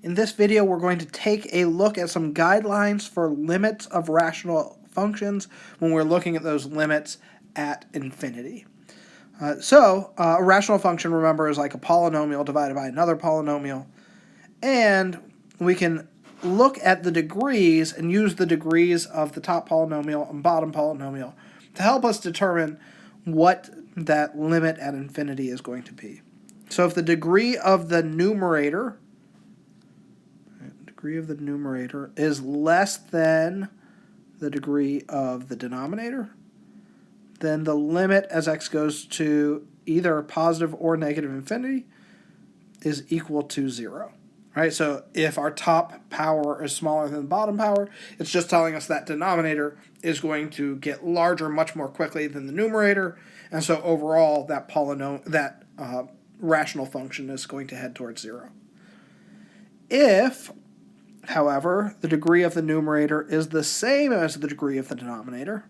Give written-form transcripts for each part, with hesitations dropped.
In this video, we're going to take a look at some guidelines for limits of rational functions when we're looking at those limits at infinity. A rational function, remember, is like a polynomial divided by another polynomial. And we can look at the degrees and use the degrees of the top polynomial and bottom polynomial to help us determine what that limit at infinity is going to be. So if the degree of the numerator is less than the degree of the denominator, then the limit as x goes to either positive or negative infinity is equal to 0. Right? So if our top power is smaller than the bottom power, it's just telling us that denominator is going to get larger much more quickly than the numerator, and so overall that rational function is going to head towards 0. If, however, the degree of the numerator is the same as the degree of the denominator,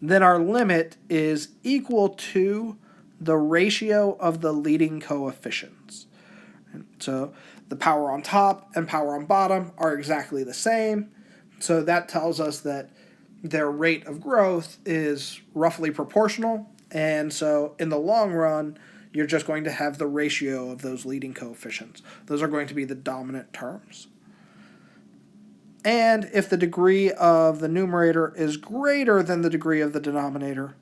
then our limit is equal to the ratio of the leading coefficients. So the power on top and power on bottom are exactly the same. So that tells us that their rate of growth is roughly proportional. And so in the long run, you're just going to have the ratio of those leading coefficients. Those are going to be the dominant terms. And if the degree of the numerator is greater than the degree of the denominator,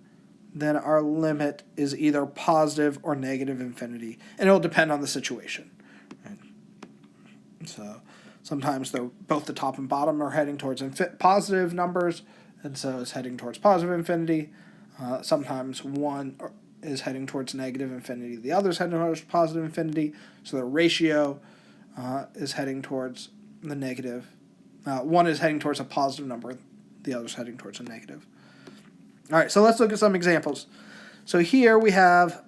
then our limit is either positive or negative infinity. And it will depend on the situation. Right? So sometimes both the top and bottom are heading towards positive numbers, and so it's heading towards positive infinity. Sometimes one is heading towards negative infinity, the other is heading towards positive infinity, so the ratio is heading towards the negative. One is heading towards a positive number, the other is heading towards a negative. All right, so let's look at some examples. So here we have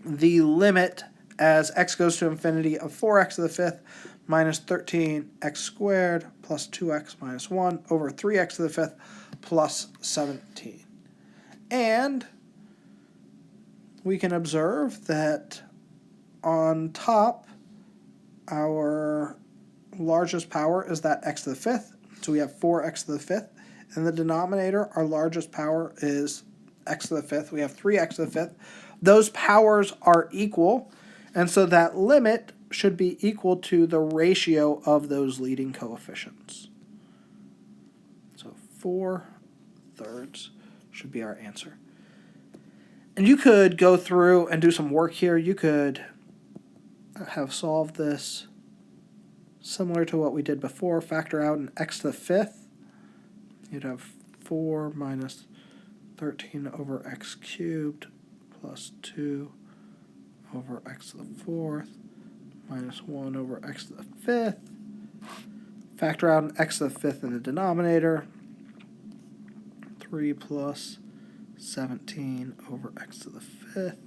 the limit as x goes to infinity of 4x to the fifth minus 13x squared plus 2x minus 1 over 3x to the fifth plus 17. And we can observe that on top, our largest power is that x to the fifth. So we have 4x to the fifth. In the denominator, our largest power is x to the fifth. We have 3x to the fifth. Those powers are equal, and so that limit should be equal to the ratio of those leading coefficients. So 4/3 should be our answer. And you could go through and do some work here. You could have solved this similar to what we did before. Factor out an x to the fifth. You'd have 4 minus 13 over x cubed plus 2 over x to the fourth minus 1 over x to the fifth. Factor out an x to the fifth in the denominator. 3 plus 17 over x to the fifth.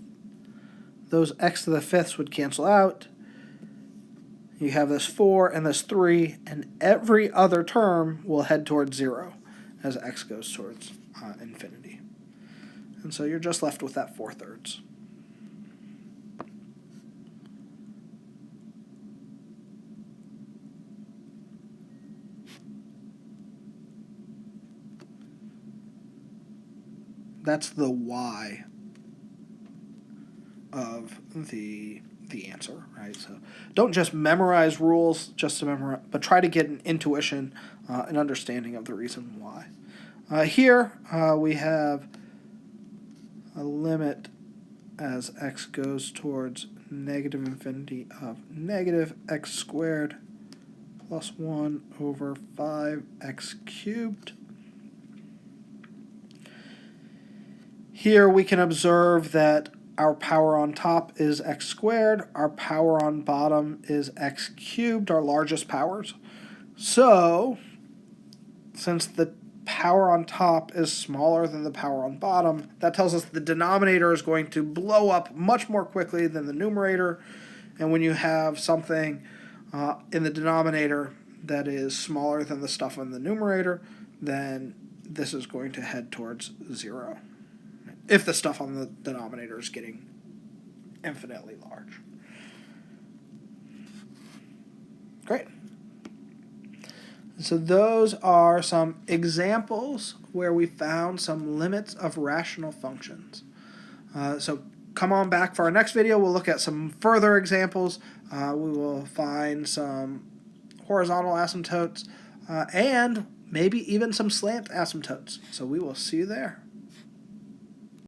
Those x to the fifths would cancel out. You have this 4 and this 3, and every other term will head towards 0 as x goes towards infinity. And so you're just left with that 4/3. That's the y of the answer, right? So don't just memorize rules just to memorize, but try to get an intuition, an understanding of the reason why. Here we have a limit as x goes towards negative infinity of negative x squared plus 1 over 5x cubed. Here we can observe that our power on top is x squared, our power on bottom is x cubed, our largest powers. So, since the power on top is smaller than the power on bottom, that tells us the denominator is going to blow up much more quickly than the numerator. And when you have something in the denominator that is smaller than the stuff in the numerator, then this is going to head towards 0. If the stuff on the denominator is getting infinitely large. Great. So those are some examples where we found some limits of rational functions. So come on back for our next video. We'll look at some further examples. We will find some horizontal asymptotes and maybe even some slant asymptotes. So we will see you there.